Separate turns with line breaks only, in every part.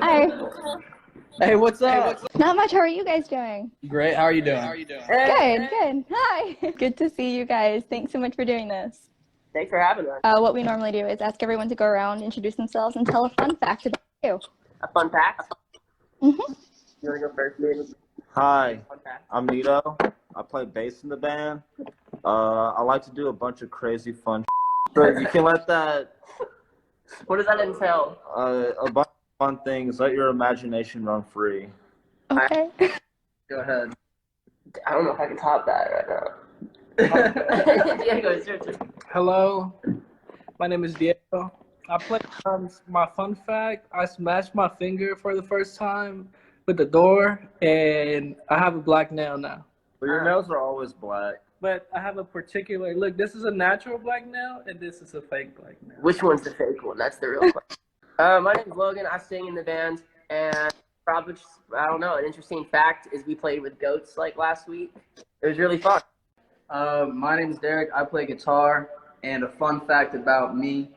Hi.
Hey, what's up?
Not much. How are you guys doing?
Great. How are you doing?
Good, good. Hi. Good to see you guys. Thanks so much for doing this.
Thanks for having us.
What we normally do is ask everyone to go around, introduce themselves, and tell a fun fact about you.
A fun fact?
Mm-hmm.
You want to go first, David?
Hi, I'm Nito. I play bass in the band. I like to do a bunch of crazy fun so you can let that...
What does that entail?
A bunch of fun things. Let your imagination run free.
Okay.
Go ahead.
I don't know if I can top that right now. Diego, it's your turn.
Hello, my name is Diego. I play drums. My fun fact, I smashed my finger for the first time with the door, and I have a black nail now.
But your nails are always black.
But I have a particular, look, this is a natural black nail, and this is a fake black nail.
Which one's the fake one? That's the real question. My name's Logan. I sing in the band, and probably, I don't know, an interesting fact is we played with goats like last week. It was really fun.
My name's Derek. I play guitar, and a fun fact about me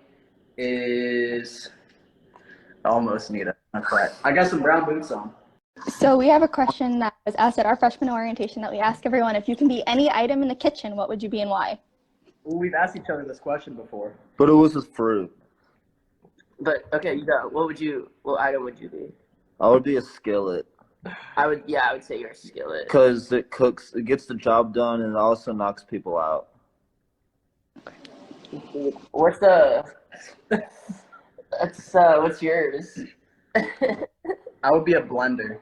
is almost Nito. Not quite. I got some brown boots on.
So we have a question that was asked at our freshman orientation that we ask everyone, if you can be any item in the kitchen, what would you be and why?
Well, we've asked each other this question before.
But it was a fruit.
But, okay, you go. What item would you be?
I would be a skillet.
I would say you're a skillet.
Because it cooks, it gets the job done, and it also knocks people out.
What's yours?
I would be a blender.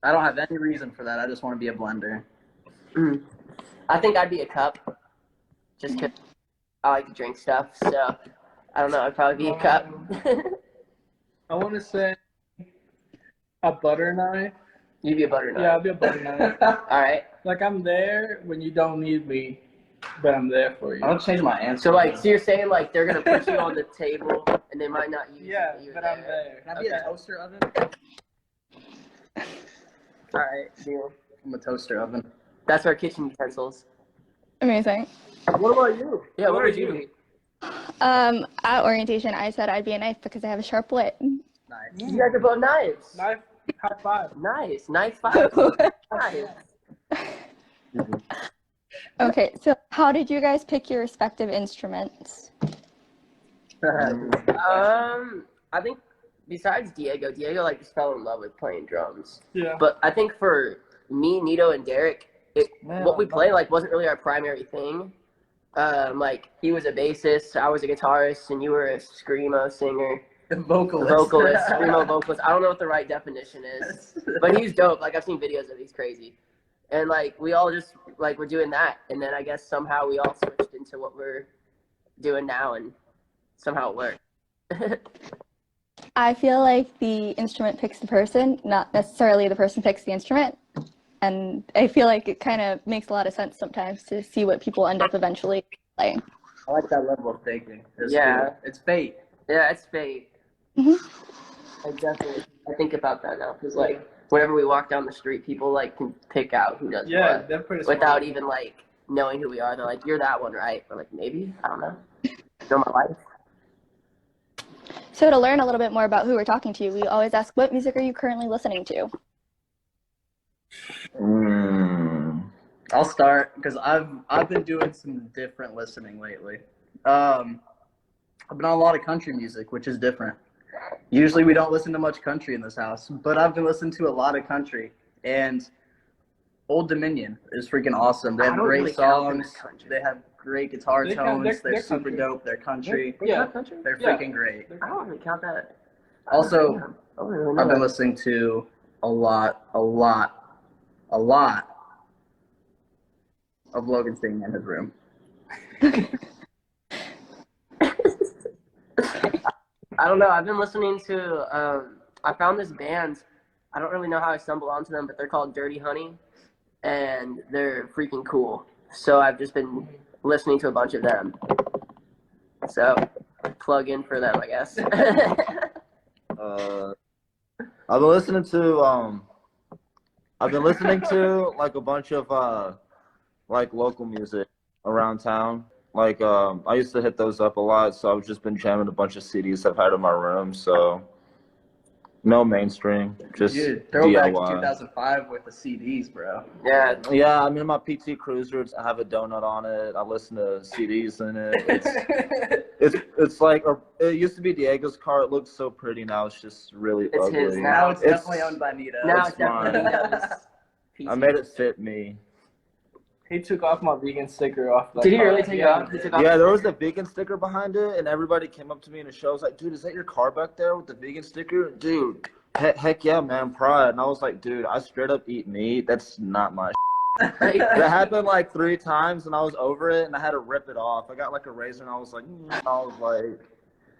I don't have any reason for that. I just want to be a blender.
I think I'd be a cup. Just because I like to drink stuff, so I don't know. I'd probably be a cup.
I want to say a butter knife.
You'd be a butter knife.
Yeah, I'll be a butter knife.
All right.
Like, I'm there when you don't need me, but I'm there for you.
I'll change my answer.
So you're saying like they're gonna put you on the table and they might not use
Yeah,
you.
but I'm there.
Can I be a toaster oven?
All right, deal.
I'm a toaster oven.
That's our kitchen utensils.
Amazing.
What about you?
Yeah, what would you be?
At orientation, I said I'd be a knife because I have a sharp wit.
Nice.
You guys are both knives.
Knife, high five.
Nice, knife five. Nice.
Okay, so how did you guys pick your respective instruments?
I think besides Diego like just fell in love with playing drums.
Yeah.
But I think for me, Nito, and Derek, what we play like wasn't really our primary thing. Like he was a bassist, I was a guitarist, and you were a screamo singer.
Vocalist.
Screamo vocalist. I don't know what the right definition is, but he's dope. Like I've seen videos of it. He's crazy. And like we all just like we're doing that, and then I guess somehow we all switched into what we're doing now, and somehow it worked.
I feel like the instrument picks the person, not necessarily the person picks the instrument. And I feel like it kind of makes a lot of sense sometimes to see what people end up eventually playing.
I like that level of thinking.
Yeah.
Cool. It's fate.
Yeah, it's fate.
Mm-hmm.
I think about that now because like whenever we walk down the street, people like can pick out who does what
they're pretty smart.
without even like knowing who we are. They're like, "You're that one, right?" Or like, "Maybe I don't know." Know my life.
So to learn a little bit more about who we're talking to, we always ask, what music are you currently listening to?
I'll start because I've been doing some different listening lately. I've been on a lot of country music, which is different. Usually we don't listen to much country in this house, but I've been listening to a lot of country, and Old Dominion is freaking awesome. They have great
really count them as
songs.
country.
They have great guitar
They
tones.
count-
They're
they're
super
country.
dope. They're country.
Yeah.
They're
Yeah.
freaking great.
I don't really count that.
Also,
I don't really know
I've been
that.
listening to a lot of Logan singing in his room.
I don't know. I've been listening to. I found this band. I don't really know how I stumbled onto them, but they're called Dirty Honey, and they're freaking cool. So I've just been listening to a bunch of them. So plug in for them, I guess.
I've been listening to like a bunch of like local music around town. Like I used to hit those up a lot, so I've just been jamming a bunch of CDs I've had in my room. So No mainstream, just
Dude, throwback to
DIY.
2005 with the CDs, bro.
Yeah.
Yeah, I'm in my PT Cruiser. I have a donut on it. I listen to CDs in it. It's like it used to be Diego's car. It looks so pretty now. It's just really
It's
ugly.
his now.
Now it's definitely owned by Nito.
Now
It's
it's definitely
mine.
Nito's
I made it fit me.
He took off my vegan sticker off.
Did he really take it off? He took off.
Yeah, there was a vegan sticker behind it, and everybody came up to me in the show. Was like, "Dude, is that your car back there with the vegan sticker?" Dude, heck yeah, man, pride. And I was like, "Dude, I straight up eat meat. That's not my." That happened like 3 times, and I was over it, and I had to rip it off. I got like a razor, and I was like,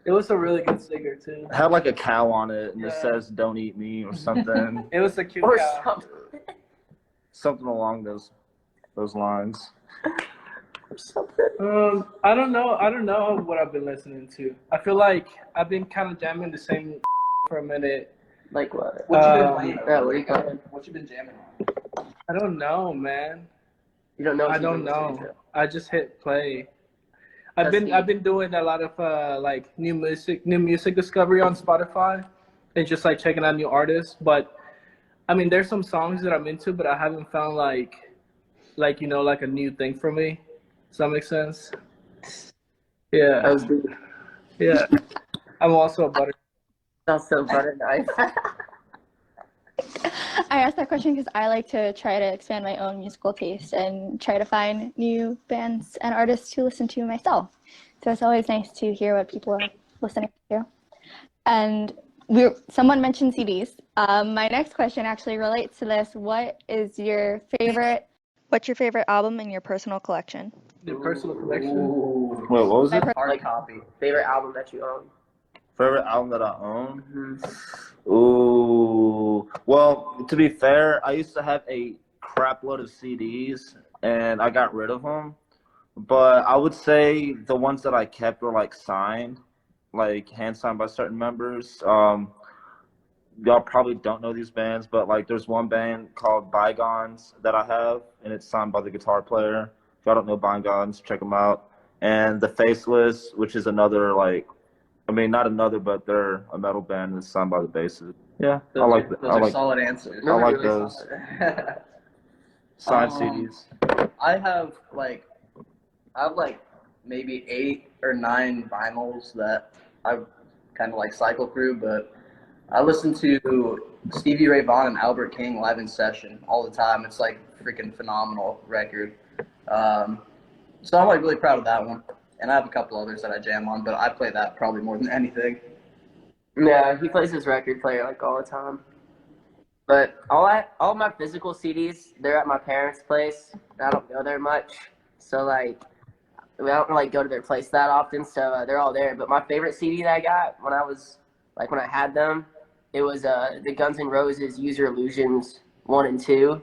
It was a really good sticker too.
it had like a cow on it, and it
Yeah.
says "Don't eat me" or something,
It was a cute
Or
cow.
something.
something along those lines.
I don't know what I've been listening to. I feel like I've been kind of jamming the same for a minute.
Like what?
What you been playing?
Yeah, what are you playing?
What you been jamming on?
I don't know, man.
You don't know. What
I
you've
don't
been listening
know. I just hit play. I've
That's
been doing a lot of like new music discovery on Spotify, and just like checking out new artists. But I mean, there's some songs that I'm into, but I haven't found like like a new thing for me. Does that make sense? Yeah.
That was deep.
Yeah. I'm also a butter.
Sounds so butter nice.
I asked that question because I like to try to expand my own musical taste and try to find new bands and artists to listen to myself. So it's always nice to hear what people are listening to. And someone mentioned CDs. My next question actually relates to this. What's your favorite album in your personal collection?
The personal collection.
Ooh.
Wait, what was it?
Hard copy.
Favorite album that you own?
Favorite album that I own? Ooh. Well, to be fair, I used to have a crap load of CDs, and I got rid of them. But I would say the ones that I kept were like signed, like hand signed by certain members. Y'all probably don't know these bands, but like there's one band called Bygones that I have, and it's signed by the guitar player. If y'all don't know Bygones, check them out. And The Faceless, which is another not another, but they're a metal band that's signed by the bassist. Yeah,
Those
I like
are,
that.
those
I
are
like
solid answers.
I like
Really
those
solid.
signed CDs.
I have like maybe 8 or 9 vinyls that I kind of like cycle through, but I listen to Stevie Ray Vaughan and Albert King live in session all the time. It's like a freaking phenomenal record. So I'm like really proud of that one. And I have a couple others that I jam on, but I play that probably more than anything.
Yeah, he plays his record player like all the time. But all my physical CDs, they're at my parents' place. I don't go there much, so like I don't like go to their place that often. So they're all there. But my favorite CD that I got when I had them, it was the Guns N' Roses Use Your Illusions 1 and 2,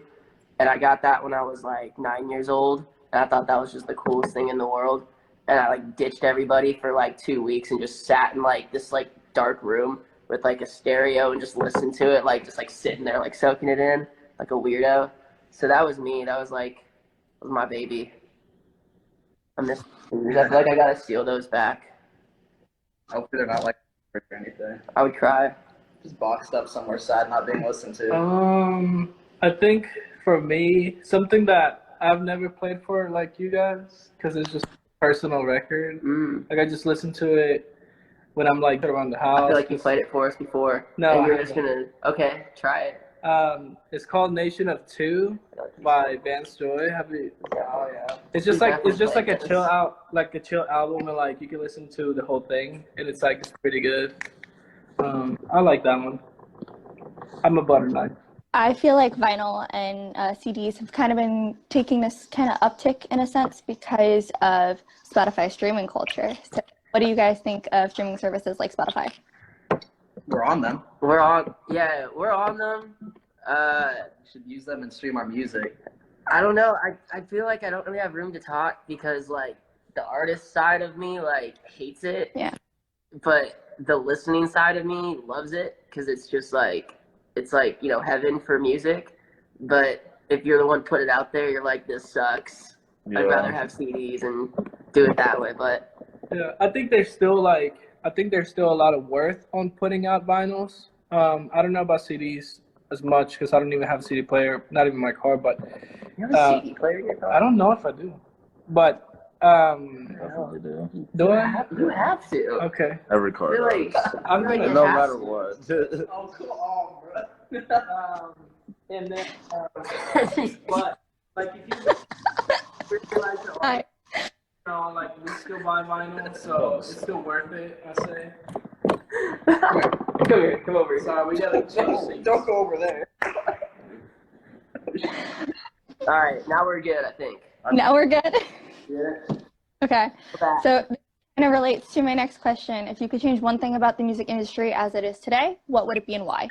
and I got that when I was like 9 years old, and I thought that was just the coolest thing in the world. And I like ditched everybody for like 2 weeks and just sat in like this like dark room with like a stereo and just listened to it, like just like sitting there like soaking it in like a weirdo. So that was me. That was my baby. I feel like I gotta steal those back.
Hopefully they're not like or anything.
I would cry.
Just boxed up somewhere sad, not being listened to.
I think for me, something that I've never played for like you guys, because it's just a personal record. Like I just listen to it when I'm like around the house.
I feel like you played it for us before.
No,
and you're
I
just gonna try it.
It's called Nation of Two by Vance Joy.
Oh yeah.
It's just like a chill album, and like you can listen to the whole thing, and it's pretty good. I like that one. I'm a butter knife.
I feel like vinyl and CDs have kind of been taking this kind of uptick in a sense because of Spotify streaming culture. So what do you guys think of streaming services like Spotify?
We're on them.
We're on them.
We should use them and stream our music.
I don't know. I feel like I don't really have room to talk because like the artist side of me like hates it.
Yeah.
But the listening side of me loves it because it's just like heaven for music. But if you're the one put it out there, you're like, this sucks.
Yeah.
I'd rather have CDs and do it that way. But
Yeah, I think there's still a lot of worth on putting out vinyls, I don't know about CDs as much because I don't even have a CD player, not even my car. But
You have a CD player in your car?
I don't know if I do. But
Definitely do.
do I?
You have to.
Okay.
Every car
You're
does.
like,
I'm
like
gonna-
you
No
have
matter
to.
what.
Oh, come on, bro.
And then, but like if you realize that,
Hi.
like we still buy vinyl, so it's still worth it. I say.
Come here, come over here.
Sorry, we gotta change things.
Don't go over there.
All right, now we're good, I think.
Now we're good.
Yeah.
Okay.
Back.
So this kind of relates to my next question. If you could change one thing about the music industry as it is today, what would it be and why?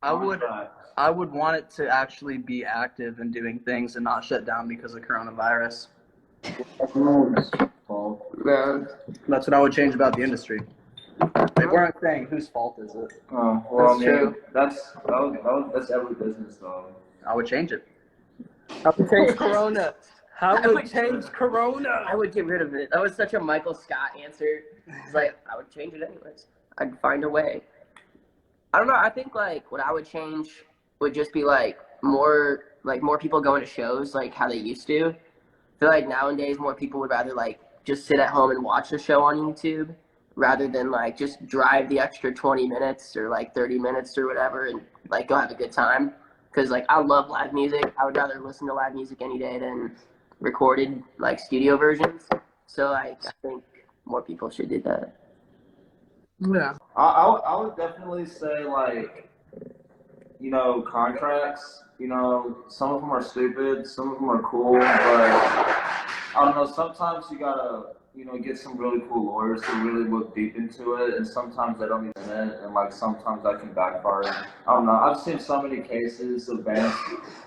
I would want it to actually be active and doing things and not shut down because of coronavirus.
Man.
That's what I would change about the industry. They weren't saying whose fault is it.
Oh, well,
That's true.
That's every business though.
I would change it.
How would change Corona? How
I
would
would-
change Corona?
I would get rid of it. That was such a Michael Scott answer. It's like, I would change it anyways. I'd find a way. I don't know. I think like what I would change would just be like more people going to shows like how they used to. I feel like nowadays more people would rather like just sit at home and watch a show on YouTube rather than like just drive the extra 20 minutes or like 30 minutes or whatever and like go have a good time. Because like I love live music. I would rather listen to live music any day than recorded like studio versions. So like I think more people should do that.
Yeah.
I would definitely say like, contracts. Some of them are stupid, some of them are cool, but I don't know. Sometimes you gotta get some really cool lawyers to really look deep into it, and sometimes they don't even it, and like sometimes that can backfire. I don't know. I've seen so many cases of bands,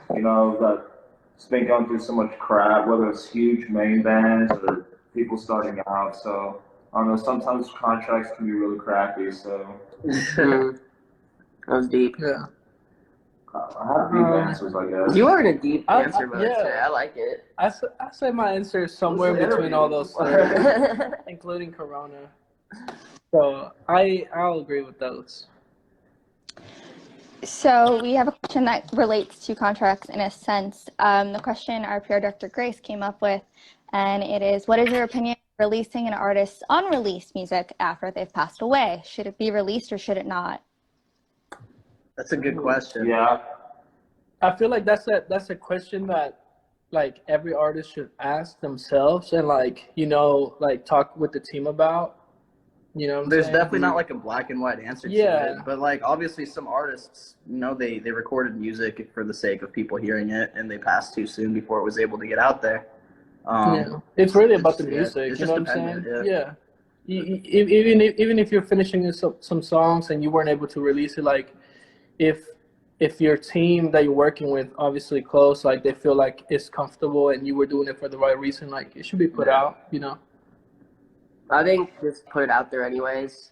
that's been going through so much crap, whether it's huge main bands or people starting out. So I don't know. Sometimes contracts can be really crappy. So
That was deep.
Yeah.
I have deep answers, I guess.
You are in a deep
I-
answer mode
yeah.
today. I like it.
I say my answer is somewhere
What's the
between all those
interview?
three, including Corona. So I'll agree with those.
So we have a question that relates to contracts in a sense. The question our PR director Grace came up with, and it is, what is your opinion on releasing an artist's unreleased music after they've passed away? Should it be released or should it not?
That's a good question.
Yeah.
I feel like that's a question that like every artist should ask themselves and like talk with the team about. You know what I'm
There's
saying?
definitely not like a black and white answer to
Yeah.
it, but like obviously some artists, they recorded music for the sake of people hearing it, and they passed too soon before it was able to get out there.
Yeah. It's really about the
yeah,
music.
it's
You
just
know what I'm
dependent,
saying?
yeah.
Even if you're finishing some songs and you weren't able to release it, like if your team that you're working with, obviously close, like they feel like it's comfortable and you were doing it for the right reason, like it should be put out.
I think just put it out there anyways.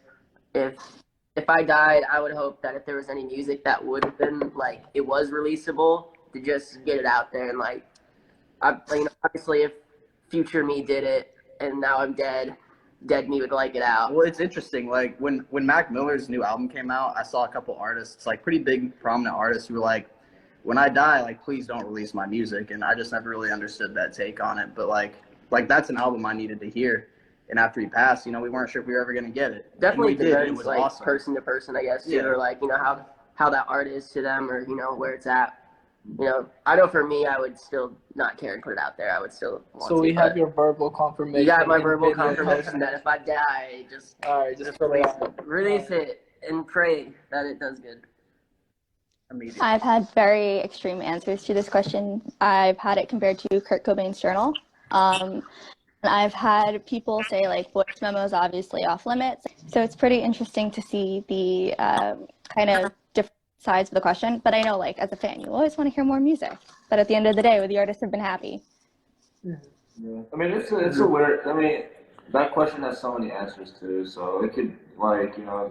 If I died, I would hope that if there was any music that would have been like it was releasable, to just get it out there and like, obviously if future me did it and now I'm dead me would like it out.
Well, it's interesting. Like when Mac Miller's new album came out, I saw a couple artists, like pretty big, prominent artists, who were like, "When I die, like please don't release my music." And I just never really understood that take on it. But like that's an album I needed to hear. And after he passed, we weren't sure if we were ever gonna get it.
Definitely
and we did. And it
depends
was
like
awesome.
person to person, I guess, too,
Yeah.
or like how that art is to them, or where it's at. I know for me, I would still not care and put it out there. I would still want
So
to,
we have
but
your verbal confirmation.
you got my
in
verbal
video.
confirmation that if I die, just
All right, just
release it and pray that it does good.
Immediately.
I've had very extreme answers to this question. I've had it compared to Kurt Cobain's journal. And I've had people say like voice memos obviously off limits. So it's pretty interesting to see the kind of different sides of the question. But I know like as a fan, you always want to hear more music. But at the end of the day, the artists have been happy.
Yeah. I mean, it's a weird. I mean, that question has so many answers too. So it could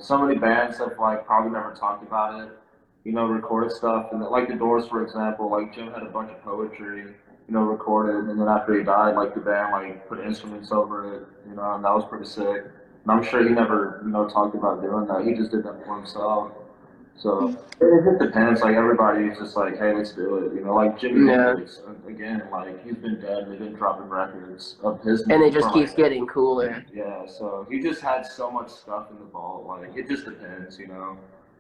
so many bands have like probably never talked about it. Recorded stuff, and like the Doors, for example. Like Jim had a bunch of poetry, recorded, and then after he died, like the band like put instruments over it, and that was pretty sick. And And I'm sure he never, talked about doing that. He just did that for himself. So it just depends. Like everybody's just like, hey, let's do it. Like Jimmy Hendrix, again, like he's been dead. They've been dropping records of his.
And it just keeps getting cooler.
Yeah. So he just had so much stuff in the vault. Like it just depends.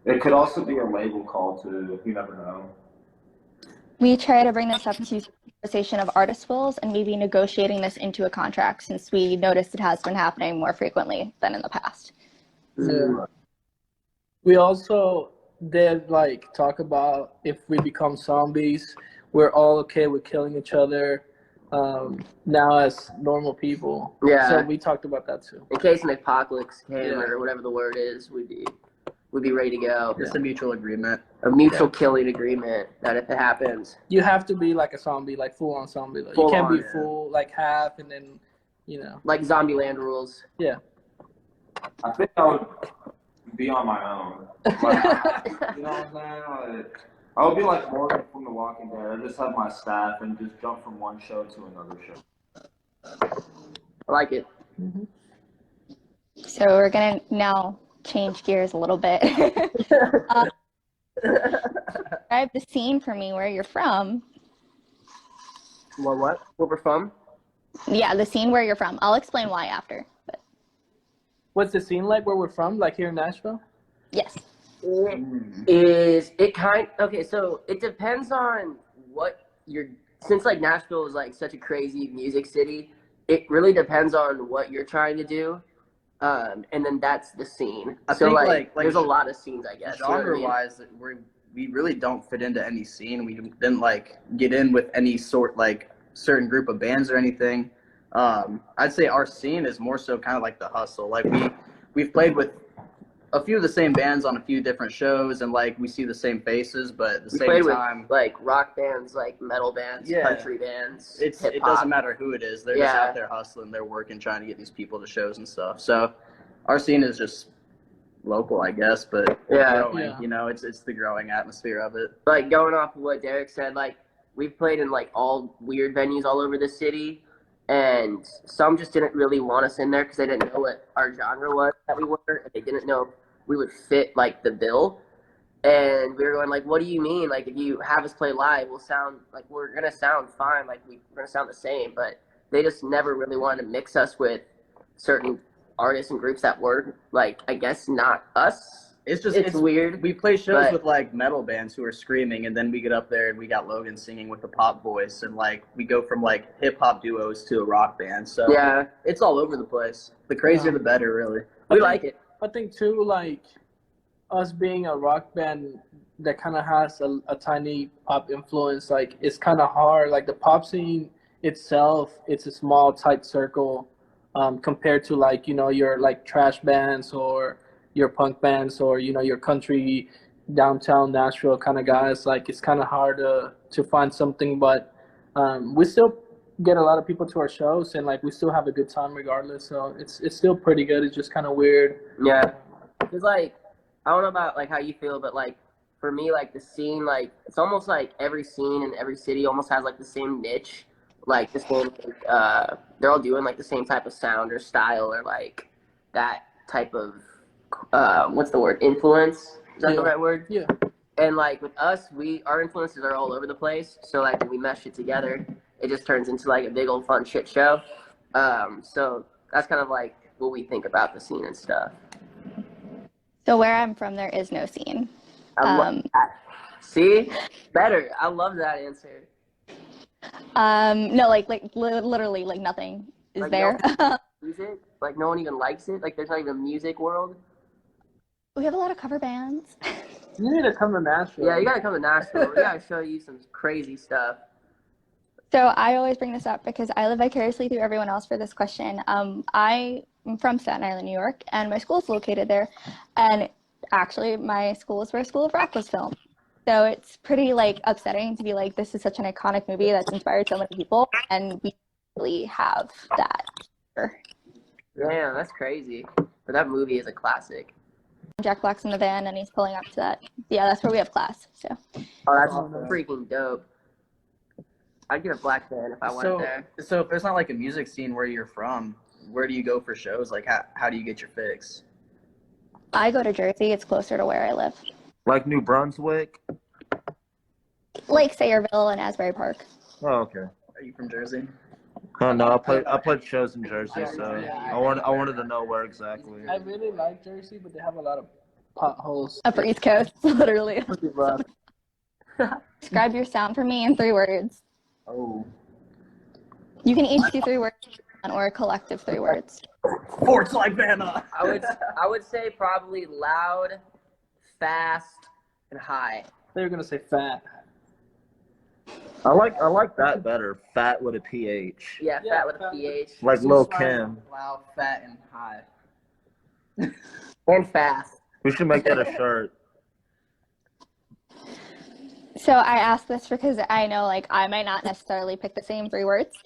It could also be a label call too. You never know.
We try to bring this up to conversation of artist wills and maybe negotiating this into a contract, since we noticed it has been happening more frequently than in the past.
Yeah. We also did like talk about if we become zombies, we're all okay with killing each other now as normal people.
Yeah.
So we talked about that too.
In case an apocalypse came or whatever the word is, we'd be ready to go.
Just a mutual agreement.
A mutual killing agreement that if it happens.
You have to be like a zombie, like full on zombie. Though. You can't be full, like half, and then,
Like Zombieland rules.
Yeah.
I think I would be on my own. Like, you know what I'm saying? Like, I would be like Morgan from The Walking Dead. I just have my staff and just jump from one show to another show.
I like it.
Mm-hmm.
So we're going to now change gears a little bit. Describe the scene for me, where you're from.
What? Where we're from?
Yeah, the scene where you're from. I'll explain why after. But
What's the scene like where we're from, like here in Nashville?
yes.
Okay, so it depends on what since like Nashville is like such a crazy music city, it really depends on what you're trying to do. And then that's the scene.
I think like
there's a lot of scenes, I guess.
Genre-wise, we really don't fit into any scene. We didn't like get in with any sort like certain group of bands or anything. I'd say our scene is more so kind of like the hustle. Like we've played with a few of the same bands on a few different shows, and like we see the same faces, but at the same time,
with, like rock bands, like metal bands, country bands.
It doesn't matter who it is. They're just out there hustling. They're working, trying to get these people to shows and stuff. So our scene is just local, I guess, but growing. It's the growing atmosphere of it.
Like going off of what Derek said, like we've played in like all weird venues all over the city, and some just didn't really want us in there because they didn't know what our genre was that we were, and they didn't know if we would fit like the bill. And we were going like, what do you mean? Like if you have us play live, we're gonna sound fine, like we're gonna sound the same. But they just never really wanted to mix us with certain artists and groups that were like, I guess, not us. It's weird.
We play shows with like metal bands who are screaming, and then we get up there and we got Logan singing with the pop voice, and like we go from like hip hop duos to a rock band. So it's all over the place. The crazier the better, really.
We like it.
I think too, like us being a rock band that kind of has a tiny pop influence, like it's kind of hard. Like the pop scene itself, it's a small tight circle compared to like your like trash bands or your punk bands or your country downtown Nashville kind of guys. Like it's kind of hard to find something, but we still get a lot of people to our shows, and like we still have a good time regardless. So it's still pretty good. It's just kind of weird.
Yeah, because like I don't know about like how you feel, but like for me, like the scene, like it's almost like every scene in every city almost has like the same niche, like the same. They're all doing like the same type of sound or style or like that type of what's the word? Influence? Is that the right word?
Yeah.
And like with us, our influences are all over the place. So like when we mesh it together, it just turns into like a big old fun shit show. So that's kind of like what we think about the scene and stuff.
So where I'm from, there is no scene.
I love that. See? Better. I love that answer.
No, like literally, like nothing is
like
there.
Music? Like no one even likes it? Like there's not even a music world?
We have a lot of cover bands.
You need to come to Nashville.
Yeah, you gotta come to Nashville. We gotta show you some crazy stuff.
So I always bring this up because I live vicariously through everyone else for this question. I am from Staten Island, New York, and my school is located there. And actually, my school is where School of Rock was filmed. So it's pretty like upsetting to be like, this is such an iconic movie that's inspired so many people, and we really have that.
Yeah, that's crazy. But that movie is a classic.
Jack Black's in the van and he's pulling up to that. Yeah, that's where we have class. So.
Oh, that's freaking dope. I'd get a black van if I went there.
So if there's not like a music scene where you're from, where do you go for shows? Like, how do you get your fix?
I go to Jersey. It's closer to where I live.
Like New Brunswick?
Lake Sayreville and Asbury Park.
Oh, okay.
Are you from Jersey?
Oh no, I played shows in Jersey, so I wanted to know where exactly.
I really like Jersey, but they have a lot of potholes.
Upper East Coast, literally.
Pretty rough.
Describe your sound for me in 3 words.
Oh.
You can each do 3 words or a collective 3 words.
Forts Like Vana.
I would say probably loud, fast, and high.
They were gonna say fat.
I like that better. Fat with a PH.
Yeah,
Yeah,
fat with a PH.
Like Lil Kim.
Loud, fat, and high.
And fast.
We should make that a shirt.
So I ask this because I know like I might not necessarily pick the same 3 words.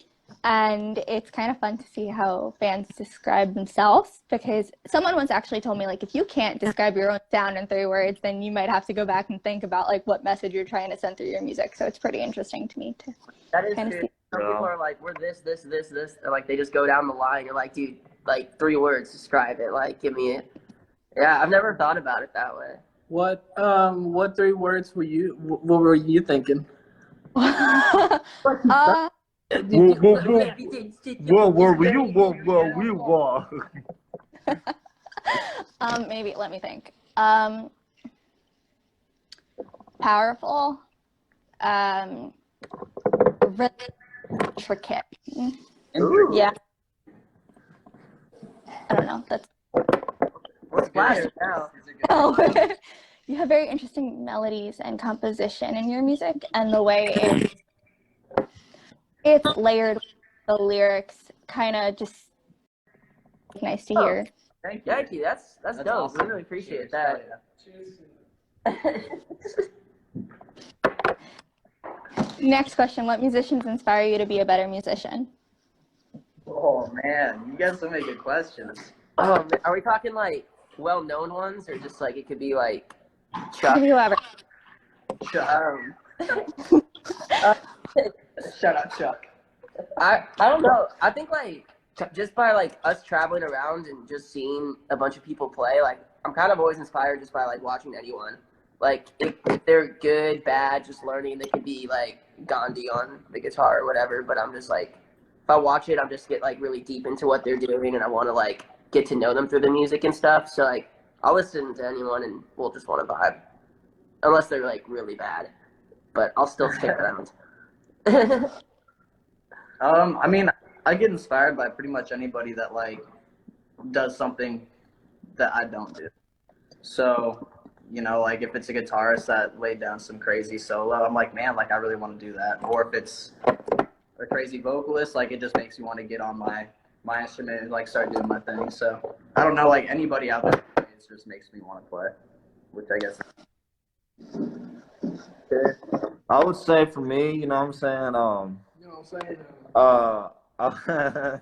And it's kind of fun to see how fans describe themselves, because someone once actually told me, like, if you can't describe your own sound in 3 words, then you might have to go back and think about like what message you're trying to send through your music. So it's pretty interesting to me to
That is
kind of
true.
see.
Some people are like, we're this. And, like, they just go down the line. You're like, dude, like 3 words, describe it. Like, give me it. Yeah, I've never thought about it that way.
What 3 words were you? What were you thinking?
Whoa, were you? Whoa, we were.
Maybe let me think. Powerful, really intricate. Yeah. I don't know. That's.
What's flatter now?
Oh, you have very interesting melodies and composition in your music, and the way it's layered with the lyrics, kind of just nice to hear.
Thank you. That's dope.
Awesome.
I really appreciate that.
Next question: what musicians inspire you to be a better musician?
Oh man, you guys so many good questions.
Are we talking like well-known ones, or just like it could be like Chuck?
Whoever.
Shout out Chuck.
I don't know. I think like just by like us traveling around and just seeing a bunch of people play, like I'm kind of always inspired just by like watching anyone. Like if they're good, bad, just learning, they could be like Gandhi on the guitar or whatever. But I'm just like, if I watch it, I'm just get like really deep into what they're doing, and I want to like get to know them through the music and stuff. So like I'll listen to anyone and we'll just want to vibe, unless they're like really bad. But I'll still stick around.
I mean, I get inspired by pretty much anybody that like does something that I don't do. So, you know, like if it's a guitarist that laid down some crazy solo, I'm like, man, like I really want to do that. Or if it's a crazy vocalist, like it just makes me want to get on my instrument and like start doing my thing. So I don't know, like anybody out there, it just makes me want to play, which I guess.
I would say for me, you know what I'm saying?
You know what I'm saying?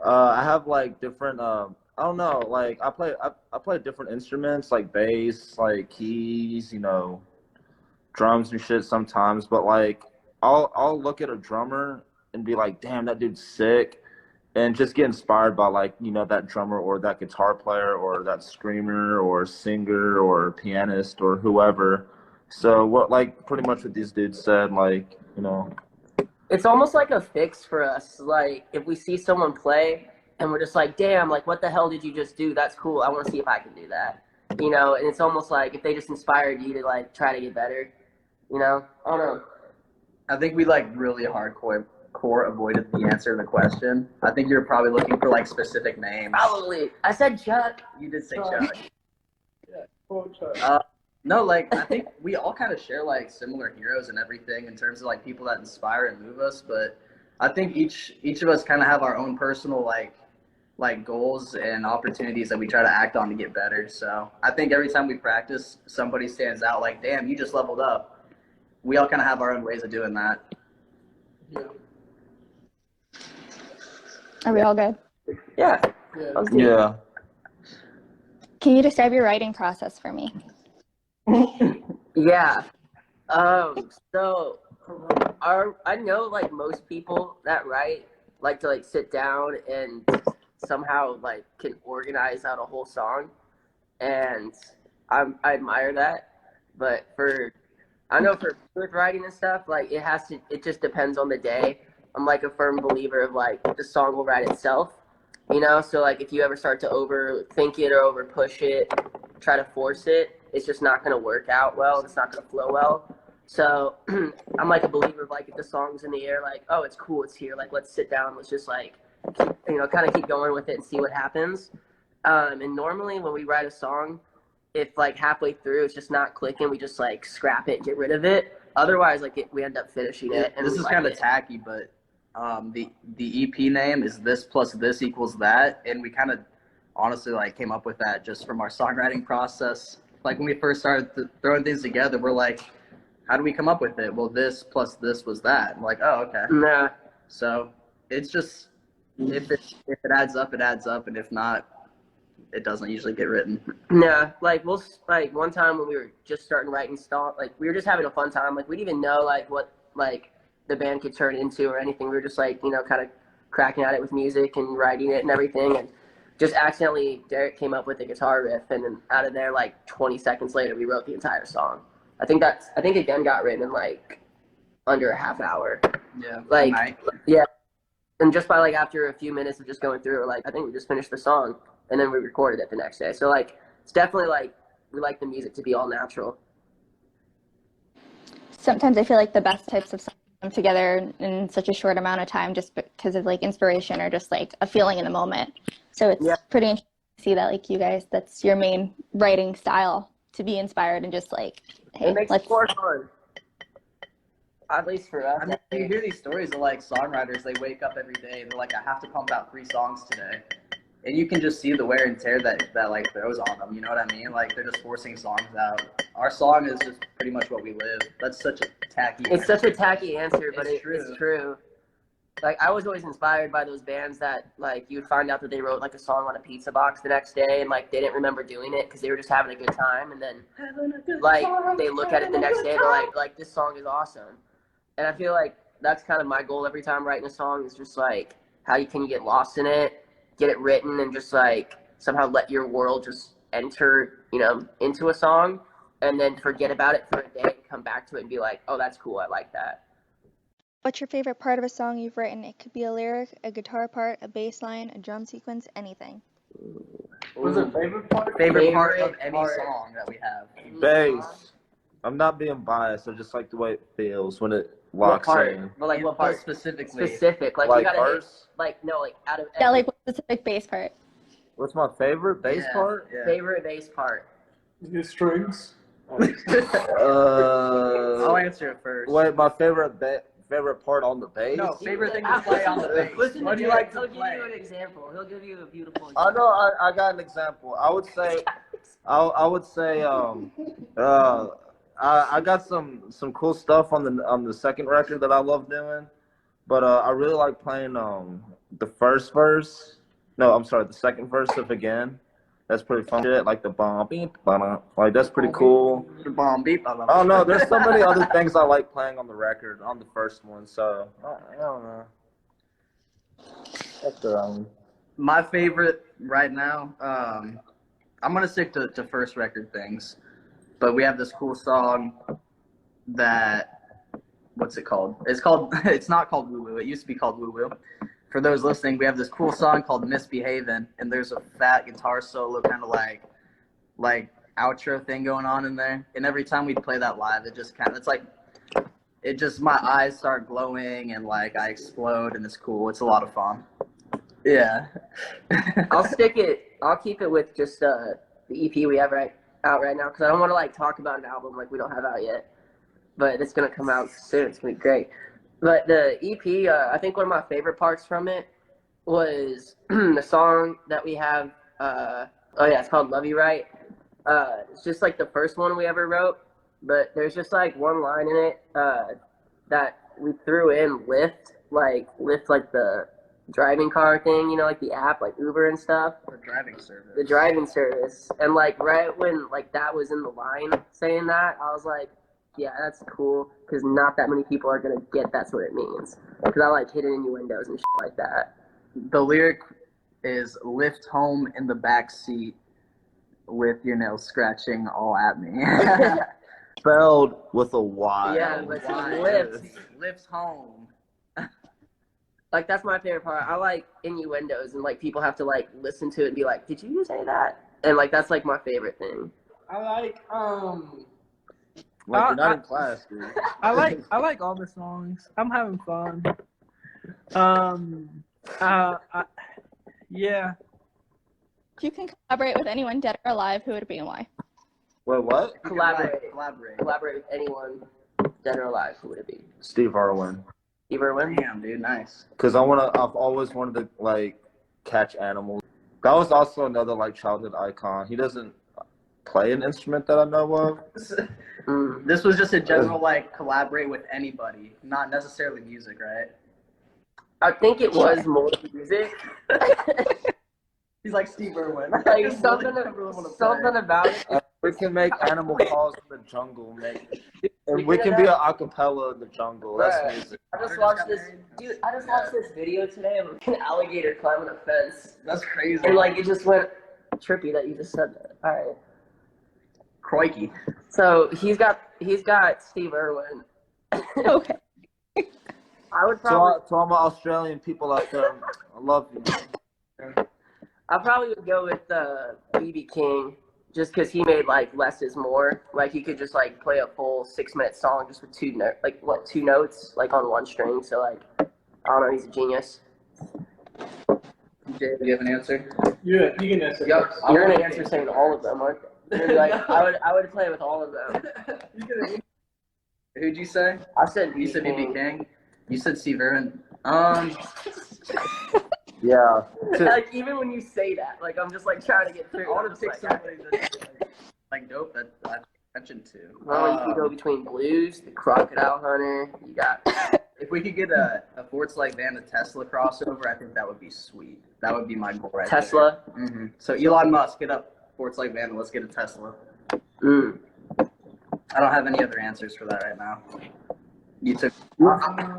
I have like different I don't know, like I play different instruments like bass, like keys, you know, drums and shit sometimes, but like I'll look at a drummer and be like, damn, that dude's sick, and just get inspired by like, you know, that drummer or that guitar player or that screamer or singer or pianist or whoever. So what, like pretty much what these dudes said, like, you know.
It's almost like a fix for us. Like, if we see someone play and we're just like, damn, like, what the hell did you just do? That's cool. I want to see if I can do that. You know, and it's almost like if they just inspired you to, like, try to get better. You know? I don't know.
I think we like really hardcore avoided the answer to the question. I think you're probably looking for like specific names.
Probably. I said Chuck.
You did say Chuck.
Yeah, cool, Chuck.
No, like I think we all kind of share like similar heroes and everything in terms of like people that inspire and move us, but I think each of us kind of have our own personal like goals and opportunities that we try to act on to get better. So I think every time we practice, somebody stands out like, damn, you just leveled up. We all kind of have our own ways of doing that.
Yeah.
Are we all good?
Yeah.
Yeah.
Can you describe your writing process for me?
Yeah. So I know like most people that write like to like sit down and somehow like can organize out a whole song, and I admire that. But I know for with writing and stuff, like it just depends on the day. I'm like a firm believer of like the song will write itself, you know? So like if you ever start to overthink it or over push it, try to force it, it's just not going to work out well. It's not going to flow well. So I'm like a believer of like if the song's in the air, like, oh, it's cool, it's here, like let's sit down, let's just like kind of keep going with it and see what happens. And normally when we write a song, if like halfway through it's just not clicking, we just like scrap it, get rid of it. Otherwise, like we end up finishing it. And
this is kind of tacky, but the EP name is This Plus This Equals That, and we kind of honestly like came up with that just from our songwriting process. Like when we first started throwing things together, we're like, how do we come up with it? Well, this plus this was that. I'm like, oh, okay.
Nah.
So it's just if it adds up, it adds up, and if not, it doesn't usually get written.
Nah, like one time when we were just starting writing stuff, like we were just having a fun time. Like we didn't even know like what like the band could turn into or anything. We were just like, kind of cracking at it with music and writing it and everything. And just accidentally, Derek came up with a guitar riff, and then out of there, like 20 seconds later, we wrote the entire song. I think again got written in like under a half hour.
Yeah.
Like,
night.
yeah. And just by like after a few minutes of just going through it, like I think we just finished the song, and then we recorded it the next day. So like it's definitely like we like the music to be all natural.
Sometimes I feel like the best types of songs come together in such a short amount of time just because of like inspiration or just like a feeling in the moment. So it's pretty interesting to see that like you guys, that's your main writing style, to be inspired and just like, hey,
it makes it more fun. At least for us.
I mean, you hear these stories of like songwriters, they wake up every day and they're like, I have to pump out 3 songs today. And you can just see the wear and tear that like throws on them. You know what I mean? Like they're just forcing songs out. Our song is just pretty much what we live. That's such a tacky answer.
It's such a tacky answer, but it's
true.
true. Like I was always inspired by those bands that like you'd find out that they wrote like a song on a pizza box the next day, and like they didn't remember doing it because they were just having a good time, and then like they look at it the next day, they're like this song is awesome. And I feel like that's kind of my goal every time writing a song, is just like how can you get lost in it, get it written, and just like somehow let your world just enter into a song, and then forget about it for a day and come back to it and be like, oh, that's cool, I like that.
What's your favorite part of a song you've written? It could be a lyric, a guitar part, a bass line, a drum sequence, anything.
What's your favorite part?
Favorite part of any song that we have?
Bass. I'm not being biased. I just like the way it feels when it locks in.
But like what part
specifically?
Specific. Like you gotta
verse?
like no, like out of
yeah, like what specific bass part?
What's my favorite bass part?
Yeah.
favorite bass part.
Your strings.
I'll answer it first.
Wait, my favorite part on the bass?
No, favorite thing to play on the bass.
Listen
What
to
do you
Derek,
like to play?
He'll give you an example. He'll give you a beautiful
I
example.
know. I got an example. I would say I got some cool stuff on the second record that I love doing, but I really like playing the first verse. No, I'm sorry, the second verse of Again. That's pretty fun. Like the bomb beep, like that's pretty cool.
Bomb beep.
Oh no, there's so many other things I like playing on the record, on the first one. So I don't know. That's
My favorite right now, I'm gonna stick to first record things, but we have this cool song that, what's it called? It's not called Woo Woo. It used to be called Woo Woo. For those listening, we have this cool song called Misbehavin', and there's a fat guitar solo, kind of like outro thing going on in there. And every time we play that live, my eyes start glowing and like I explode, and it's cool. It's a lot of fun. Yeah.
I'll keep it with just the EP we have out right now, because I don't want to like talk about an album like we don't have out yet, but it's gonna come out soon. It's gonna be great. But the EP, I think one of my favorite parts from it was the song that we have. It's called Love You Right. It's just like the first one we ever wrote, but there's just like one line in it that we threw in Lyft like the driving car thing, like the app, like Uber and stuff.
The driving service.
The driving service. And like right when like that was in the line saying that, I was like, yeah, that's cool, because not that many people are going to get that's what it means. Because I like hidden innuendos and shit like that.
The lyric is lift home in the back seat with your nails scratching all at me.
Spelled with a Y.
Yeah, but
Why? Lifts home.
Like, that's my favorite part. I like innuendos, and like people have to like listen to it and be like, "Did you say that?" And like that's like my favorite thing.
I like
Like, you're not in class, dude.
I like all the songs. I'm having fun. Yeah.
If you can collaborate with anyone, dead or alive, who would it be and why?
Wait, what?
Collaborate with anyone, dead or alive. Who would it be?
Steve Irwin.
Steve Irwin?
Damn, dude, nice.
Because I've always wanted to, like, catch animals. That was also another, like, childhood icon. He doesn't play an instrument that I know of.
This was just a general, like, collaborate with anybody, not necessarily music, right?
I think it was more music.
He's like Steve Irwin.
Like something about it.
We can make animal calls in the jungle, man. And we can be an acapella in the jungle. That's music.
I just watched this video today of an alligator climbing a fence.
That's crazy.
And like it just went trippy that you just said that. All right.
Crikey.
So he's got Steve Irwin.
Okay.
I would probably
To all my Australian people out there, I love you.
I probably would go with BB King, just because he made like less is more. Like he could just like play a full 6-minute song just with two notes like on one string. So like I don't know, he's a genius.
Jay, do you have an answer?
Yeah, you can answer.
Yep.
You're gonna answer saying all of them, aren't you? You're like I would play with all of them.
Who'd you say?
I said
You said BB King. You said Steve Irwin.
Yeah.
Like even when you say that, like I'm just like trying to get through.
I want to pick somebody that's like dope that I mentioned to.
Well, you can go between Blues, the Crocodile Hunter. You got.
If we could get a Forts Like Vana Tesla crossover, I think that would be sweet. That would be my goal right
Tesla.
there. Mm-hmm. So Elon Musk, get up Forts Like Vana. Let's get a Tesla.
Mm.
I don't have any other answers for that right now. You took.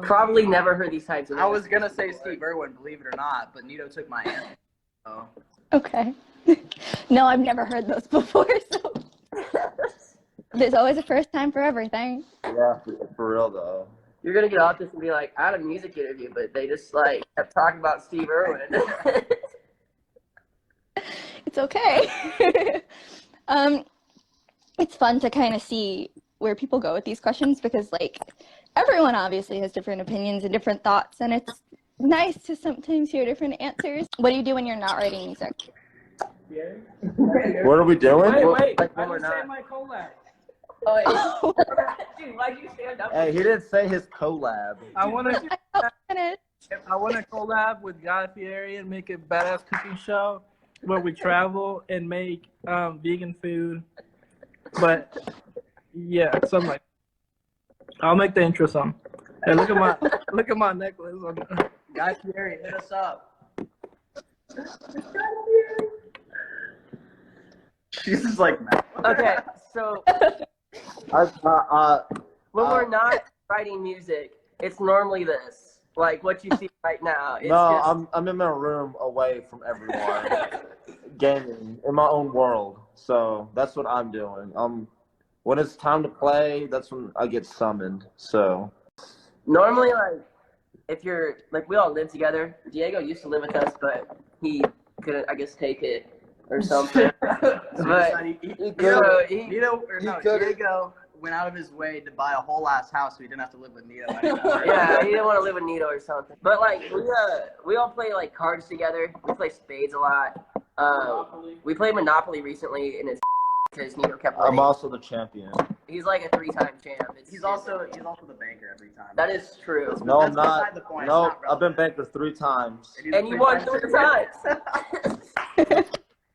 Probably never heard these types of.
I was gonna say Steve Irwin, believe it or not, but Nito took my answer. So.
Okay. No, I've never heard those before, so there's always a first time for everything.
Yeah, for real though.
You're gonna get off this and be like, I had a music interview, but they just like kept talking about Steve Irwin.
It's okay. It's fun to kind of see where people go with these questions because, like, everyone obviously has different opinions and different thoughts, and it's nice to sometimes hear different answers. What do you do when you're not writing music?
What are we doing?
Wait.
Like,
I
when we're
didn't say
not.
my collab.
Oh, dude, why'd you stand up?
Hey, he didn't say his collab.
I want to
Finish.
collab with Guy Fieri and make a badass cooking show where we travel and make vegan food. But yeah, something like that. I'll make the intro song. Hey, look at my necklace.
Guy Fieri, hit us up. She's just like,
Okay, so when we're not writing music, it's normally this, like what you see right now. It's
No,
just,
I'm in my room away from everyone, gaming in my own world. So that's what I'm doing. When it's time to play, that's when I get summoned. So
normally, like, if you're, like, we all live together. Diego used to live with us, but he couldn't, I guess, take it or something. But
Diego went out of his way to buy a whole ass house so he didn't have to live with Nito anymore.
yeah, he didn't want to live with Nito or something. But, like, we all play, like, cards together. We play spades a lot. We played Monopoly recently, and it's because Nito kept winning.
I'm also the champion.
He's like a 3-time champ.
He's also the banker every time.
That is true.
No,
That's
I'm not.
beside the point.
No,
It's not
I've been
relevant.
banker 3 times.
And you won 3 times.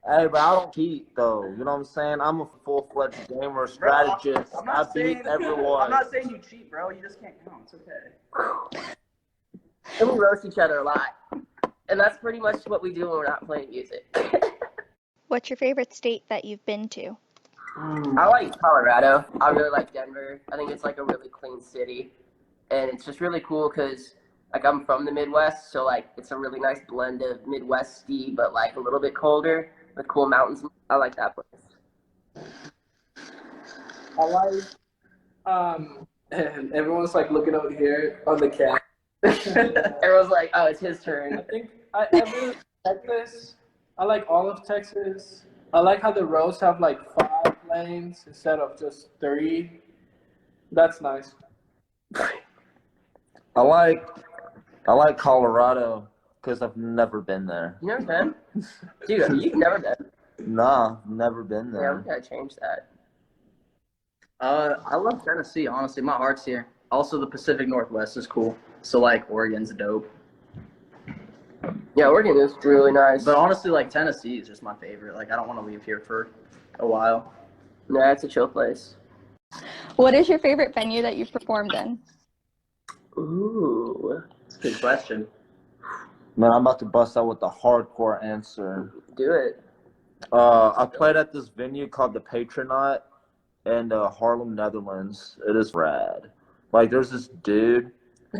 Hey, but I don't cheat though. You know what I'm saying? I'm a full-fledged gamer, strategist.
I'm
I
not
beat
saying,
everyone.
I'm not saying you cheat, bro. You just can't count. It's okay.
And we roast each other a lot. And that's pretty much what we do when we're not playing music.
What's your favorite state that you've been to?
I like Colorado. I really like Denver. I think it's like a really clean city. And it's just really cool because Like I'm from the Midwest, so like it's a really nice blend of Midwesty, but like a little bit colder with cool mountains. I like that place.
I like and everyone's like looking over here on the cat.
Everyone's like, oh, it's his
I
turn.
think I really like Texas. I like all of Texas. I like how the roads have like 5 lanes instead of just 3. That's nice.
I like Colorado because I've never been there.
You never been? Dude, you've never been.
Nah, never been
Yeah,
there.
we gotta change that.
I love Tennessee, honestly. My heart's here. Also, the Pacific Northwest is cool. So, like, Oregon's dope.
Yeah, Oregon is really nice.
But honestly, like, Tennessee is just my favorite. Like, I don't want to leave here for a while.
Yeah, it's a chill place.
What is your favorite venue that you've performed in?
Ooh,
It's a good question.
Man, I'm about to bust out with the hardcore answer.
do it.
I played at this venue called the Patronaut in Harlem, Netherlands. It is rad. Like, there's this dude.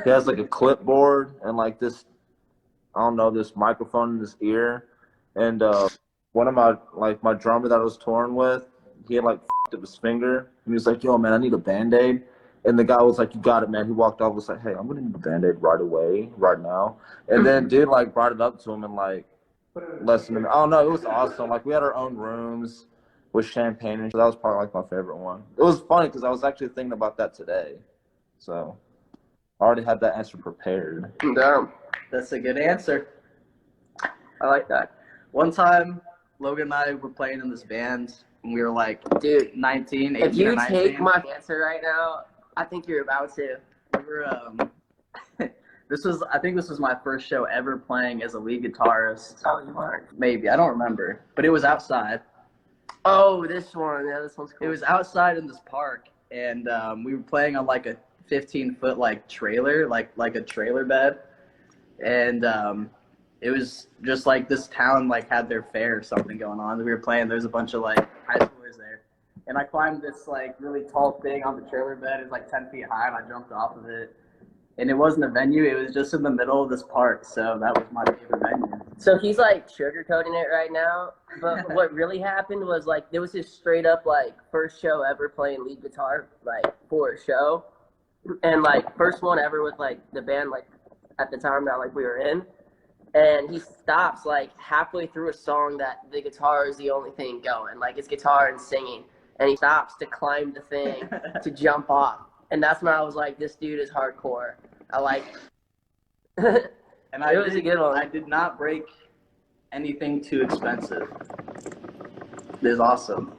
He has like a clipboard and like this, I don't know, this microphone in his ear. And one of my drummer that I was touring with, he had like f***ed up his finger. And he was like, yo, man, I need a Band-Aid. And the guy was like, you got it, man. He walked off, was like, hey, I'm going to need a Band-Aid right away, right now. And then dude like brought it up to him in like less than a minute. I don't know, it was awesome. Like, we had our own rooms with champagne, and that was probably like my favorite one. It was funny because I was actually thinking about that today. So I already had that answer prepared.
Damn,
That's a good answer.
I like that.
One time, Logan and I were playing in this band, and we were like
Dude,
19, 18
if you
or 19.
take my answer right now, I think you're about to.
We were, I think this was my first show ever playing as a lead guitarist.
Oh, you aren't.
Maybe, I don't remember. But it was outside.
Oh, this one. Yeah, this one's cool.
It was outside in this park, and we were playing on like a 15-foot like trailer, like a trailer bed. And it was just like this town like had their fair or something going on. We were playing, there's a bunch of like high schoolers there. And I climbed this like really tall thing on the trailer bed. It was like 10 feet high, and I jumped off of it. And it wasn't a venue, it was just in the middle of this park, so that was my favorite venue.
So he's like sugarcoating it right now, but what really happened was like there was his straight up like first show ever playing lead guitar like for a show, and like first one ever with like the band like at the time that like we were in, and he stops like halfway through a song that the guitar is the only thing going, like it's guitar and singing, and he stops to climb the thing to jump off, and that's when I was like, this dude is hardcore. I like.
And
It was a good one.
I did not break anything too expensive. It was awesome.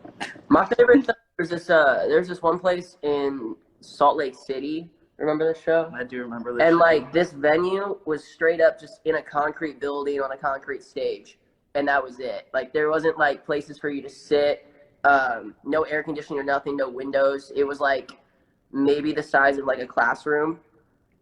My favorite thing was there's this one place in Salt Lake City. Remember this show?
I do remember this.
And
show.
like this venue was straight up just in a concrete building on a concrete stage, and that was it. Like there wasn't like places for you to sit, no air conditioning or nothing, no windows. It was like maybe the size of like a classroom,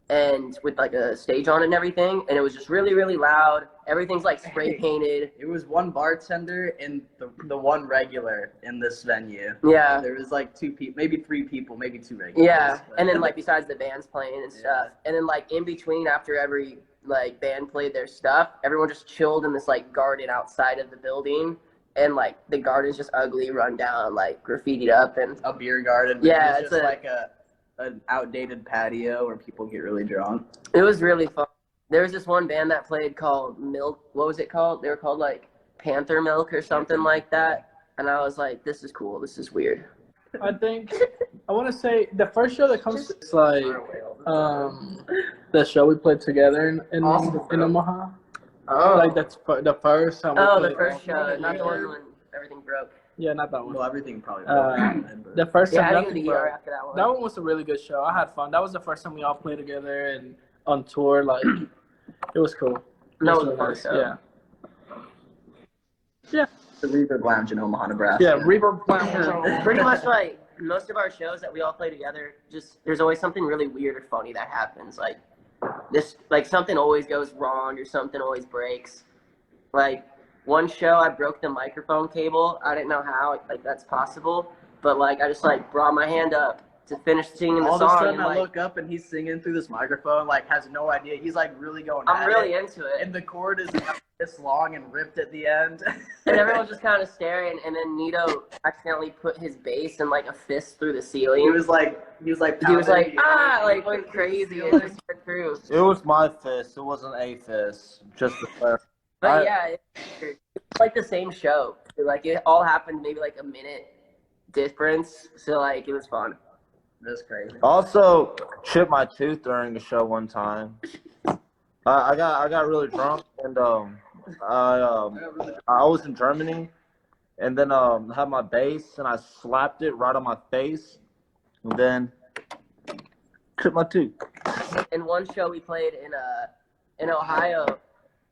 and with like a stage on it and everything, and it was just really, really loud. Everything's like spray painted.
It was one bartender and the one regular in this venue.
Yeah.
There was like 2 people, maybe 3 people, maybe 2 regulars.
Yeah,
but-
and then like besides the bands playing and stuff, and then like in between after every like band played their stuff, everyone just chilled in this like garden outside of the building, and like the garden's just ugly, run down, like graffitied up, and
a beer garden.
Yeah,
it's just like an outdated patio where people get really drunk.
it was really fun. There was this one band that played called Milk. What was it called? They were called like Panther Milk or something like that. And I was like, this is cool. This is weird.
I think I want to say the first show that comes to it's like the show we played together in Omaha.
Oh,
Like that's the first time.
oh,
we
the
played.
first show, not the one when everything broke.
Yeah, not that one.
Well, everything probably.
The first
Yeah,
time.
I think
nothing
the ER
broke.
after that one.
That one was a really good show. I had fun. That was the first time we all played together and on tour. Like it was cool.
No,
It
it was a fun show.
Yeah. Yeah.
The Reverb Lounge in Omaha, Nebraska.
Yeah. Reverb Lounge.
Pretty much like most of our shows that we all play together, just there's always something really weird or funny that happens. Like this, like something always goes wrong or something always breaks. Like one show, I broke the microphone cable. I didn't know how like that's possible, but like I just like brought my hand up to finish singing the
All
song.
of a sudden,
and,
I
like,
look up and he's singing through this microphone, like has no idea. He's like really going.
I'm
at
really
it.
into it.
And the chord is this long and ripped at the end.
And everyone's just kind of staring, and then Nito accidentally put his bass in like a fist through the ceiling.
he was like, pounding
like went crazy. It just went through.
It was my fist. It wasn't a fist. Just the first.
But yeah, it's like the same show. Like it all happened maybe like a minute difference. So like it was fun.
That's crazy.
Also, chipped my tooth during the show one time. I got really drunk and I was in Germany and then had my bass and I slapped it right on my face and then chipped my tooth.
In one show we played in Ohio.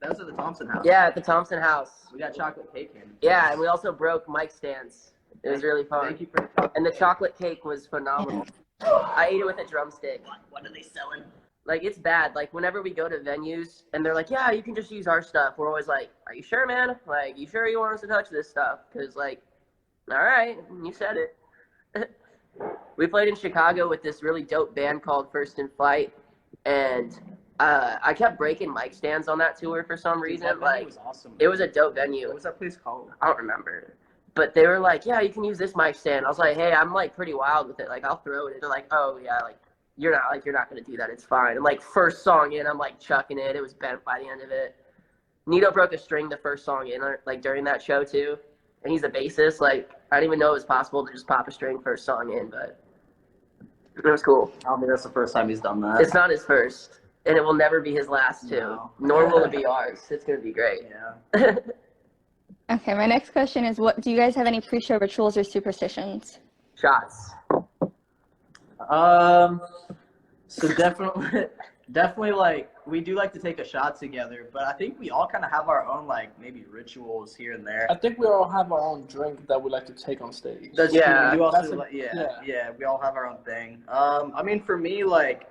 That was at the Thompson house.
Yeah, at the Thompson house.
We got chocolate cake in.
Yeah, and we also broke mic stands. It was really fun.
Thank you for the chocolate.
And the chocolate cake was phenomenal. I ate it with a drumstick.
What are they selling?
Like, it's bad. Like, whenever we go to venues and they're like, yeah, you can just use our stuff, we're always like, are you sure, man? Like, you sure you want us to touch this stuff? Because, like, all right, you said it. We played in Chicago with this really dope band called First in Flight, and I kept breaking mic stands on that tour for some reason.
That
Like,
was awesome.
it was a dope venue.
What was that place called?
I don't remember. But they were like, yeah, you can use this mic stand. I was like, hey, I'm like pretty wild with it. Like, I'll throw it. They're like, oh yeah, like you're not gonna do that. It's fine. And like first song in, I'm like chucking it. It was bent by the end of it. Nito broke a string the first song in, like during that show too. And he's a bassist. Like I didn't even know it was possible to just pop a string first song in, but it was cool.
I don't think that's the first time he's done that.
It's not his first, and it will never be his last too.
No.
Nor will it be ours. It's gonna be great.
Yeah.
Okay, my next question is, what do you guys have any pre-show rituals or superstitions?
Shots.
So definitely like we do like to take a shot together, but I think we all kind of have our own like maybe rituals here and there.
I think we all have our own drink that we like to take on stage.
That's
Yeah,
true. We
that's
also,
a-
yeah, we all have our own thing. I mean, for me, like,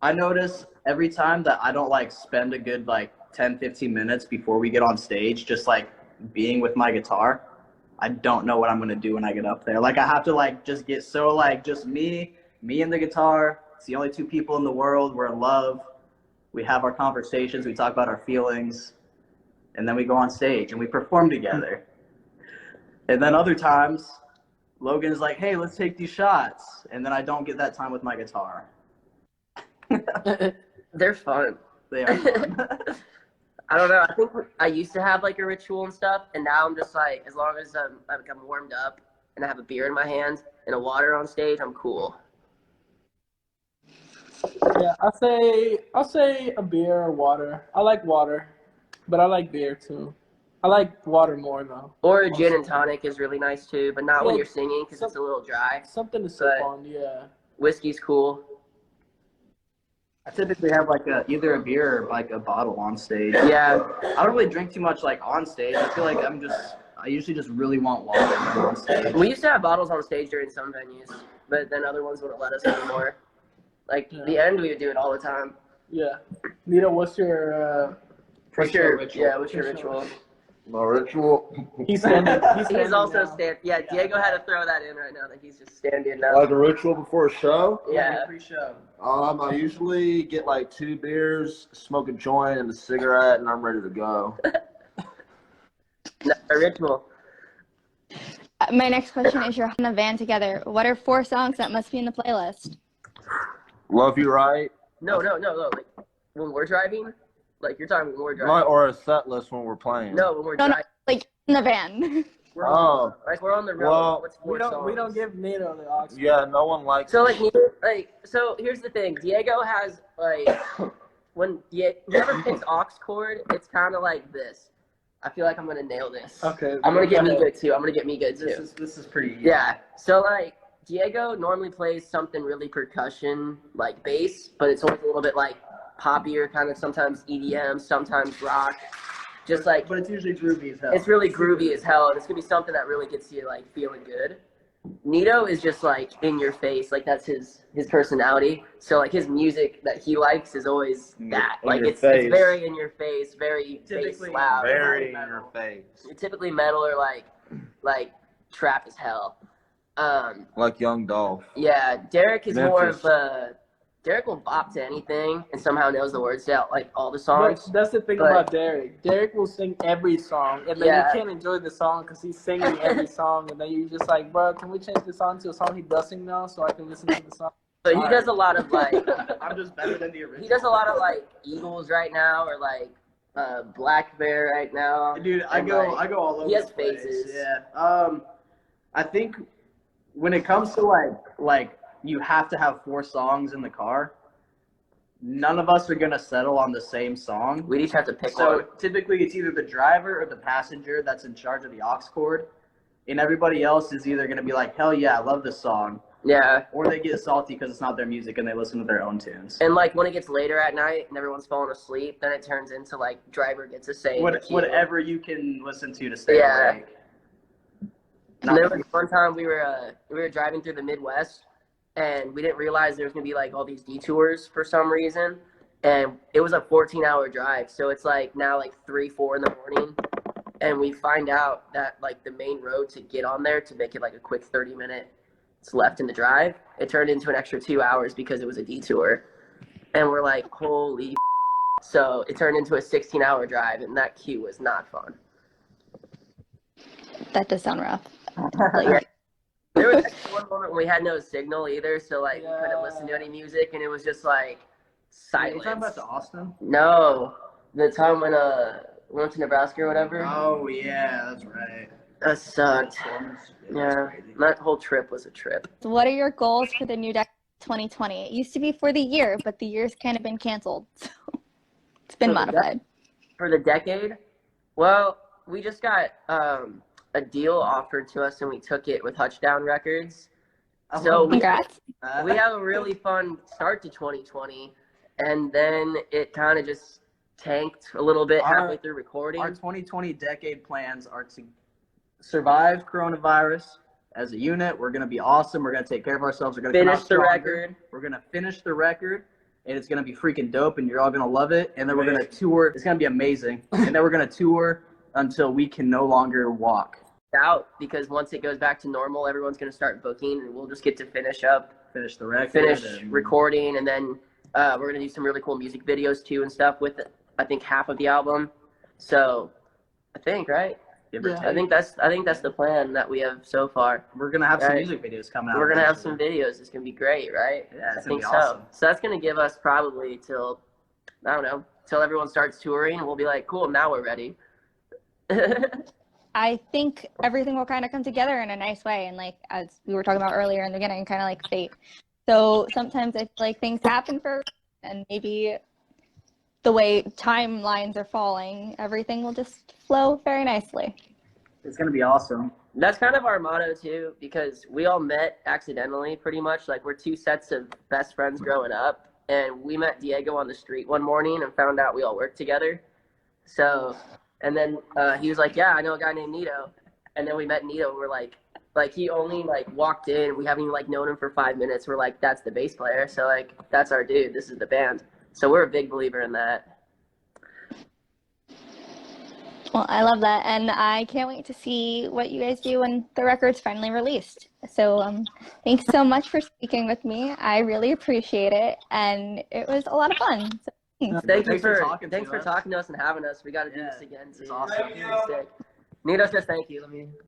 I notice every time that I don't like spend a good like 10, 15 minutes before we get on stage, just like being with my guitar, I don't know what I'm gonna do when I get up there. Like, I have to like just get so like just me and the guitar. It's the only two people in the world. We're in love. We have our conversations. We talk about our feelings, and then we go on stage and we perform together. And then other times, Logan's like, hey, let's take these shots. And then I don't get that time with my guitar.
They're fun.
They are fun.
I don't know. I think I used to have like a ritual and stuff, and now I'm just like, as long as I'm warmed up and I have a beer in my hand and a water on stage, I'm cool.
Yeah, I'll say a beer or water. I like water, but I like beer too. I like water more though.
Or a gin and tonic is really nice too, but not when
Yeah,
you're singing because it's a little dry.
Something to sip
But-
on, yeah.
Whiskey's cool.
I typically have like either a beer or like a bottle on stage.
Yeah,
I don't really drink too much like on stage. I feel like I usually just really want water when I'm on stage.
we used to have bottles on stage during some venues, but then other ones wouldn't let us anymore. Like the end, we would do it all the time.
Yeah. Nito, what's your
What's your
ritual.
Yeah, what's your ritual?
My ritual,
he's standing
He's also
now.
Yeah, Diego had to throw that in right now that he's just standing now.
like a ritual before a show.
Yeah.
Pre-show.
I usually get like 2 beers, smoke a joint and a cigarette, and I'm ready to go.
A ritual.
My next question is, you're in a van together. What are 4 songs that must be in the playlist?
Love You Right,
No. Like when we're driving, like you're talking when we're driving.
or a set list when we're playing.
No, when we're
No,
driving.
like in the van.
We're
Oh,
like we're on the road.
Well,
What's 4 songs?
We don't give Nito the aux.
yeah, no one likes.
So so here's the thing. Diego has like when whoever picks aux chord, it's kind of like this. I feel like I'm gonna nail this.
Okay.
I'm gonna get me good too.
This is pretty easy.
Yeah. So like Diego normally plays something really percussion like bass, but it's always a little bit like poppier, kind of sometimes EDM, sometimes rock. Just like
But it's usually groovy as hell.
it's really groovy as hell, and it's gonna be something that really gets you like feeling good. Nito is just like in your face, like that's his personality. So like his music that he likes is always that.
In
Like
your
it's
face.
very in your face, very bass
Typically
loud.
very in your face.
Typically metal or like trap as hell.
Like Young Dolph.
Yeah, Derek is more
Memphis.
of a. Derek will bop to anything and somehow knows the words to like all the
But
songs.
that's the thing
But-
about Derek. Derek will sing every song, and then
Yeah.
you can't enjoy the song because he's singing every song, and then you're just like, bro, can we change the song to a song he does sing now so I can listen to the song?
But he does a lot of like.
I'm just better than the original.
He does a lot of like Eagles right now, or like Black Bear right now.
Dude, I
And,
go
like,
all over
he has
the place.
phases.
Yeah. I think when it comes to like you have to have 4 songs in the car, none of us are gonna settle on the same song.
We'd each have to pick
So
one.
typically it's either the driver or the passenger that's in charge of the aux cord, and everybody else is either gonna be like, hell yeah, I love this song,
Yeah.
or they get salty because it's not their music and they listen to their own tunes.
And like when it gets later at night and everyone's falling asleep, then it turns into like driver gets a say. in the queue.
Whatever you can listen to stay
Yeah.
awake.
And there was one time we were driving through the Midwest, and we didn't realize there was gonna be like all these detours for some reason, and it was a 14-hour drive. So it's like now like 3, 4 in the morning, and we find out that like the main road to get on there to make it like a quick 30-minute left in the drive, it turned into an extra 2 hours because it was a detour, and we're like, holy. So it turned into a 16-hour drive, and that queue was not fun.
That does sound rough.
Yeah. There was actually one moment when we had no signal either, so like we couldn't listen to any music, and it was just like
Are you
silence.
talking about to Austin?
No, the time when we went to Nebraska or whatever.
Oh yeah, that's right.
That sucked.
That's
Yeah,
crazy.
that whole trip was a trip.
So what are your goals for the new decade 2020? It used to be for the year, but the year's kind of been canceled. So it's been
For the
modified.
For the decade, well, we just got a deal offered to us, and we took it with Hutchdown Records. So
Congrats.
we have a really fun start to 2020, and then it kind of just tanked a little bit halfway through recording.
Our 2020 decade plans are to survive coronavirus as a unit. We're gonna be awesome. We're gonna take care of ourselves. We're gonna come
Finish
out
the
stronger.
record.
We're gonna finish the record, and it's gonna be freaking dope, and you're all gonna love it. And then we're gonna tour. It's gonna be amazing. And then we're gonna tour until we can no longer walk.
Out because once it goes back to normal, everyone's going to start booking, and we'll just get to finish
Finish the record. and-
recording, and then we're going to do some really cool music videos too and stuff with I think half of the album. So I think right.
Give or
Yeah.
take.
I think that's the plan that we have so far.
We're gonna have some
Right.
music videos coming out.
We're gonna have some
eventually.
videos. It's gonna be great, right?
Yeah,
I
it's gonna
think
be
so.
awesome.
So that's gonna give us probably till I don't know till everyone starts touring, and we'll be like, cool, now we're ready.
I think everything will kind of come together in a nice way. And like, as we were talking about earlier in the beginning, kind of like fate. So sometimes I feel like things happen for, and maybe the way timelines are falling, everything will just flow very nicely.
It's gonna be awesome.
That's kind of our motto too, because we all met accidentally pretty much. Like we're 2 sets of best friends growing up, and we met Diego on the street one morning and found out we all worked together. So, and then he was like, yeah, I know a guy named Nito. And then we met Nito, and we're like he only like walked in. We haven't even like known him for 5 minutes. We're like, that's the bass player. So like, that's our dude. This is the band. So we're a big believer in that.
Well, I love that. And I can't wait to see what you guys do when the record's finally released. So thanks so much for speaking with me. I really appreciate it. And it was a lot of fun. So thanks.
Thanks
for
for
talking to
talking
us.
to us and having us. We got to do
Yeah,
this again too.
it's awesome.
Sick. Nito says thank you. Let me.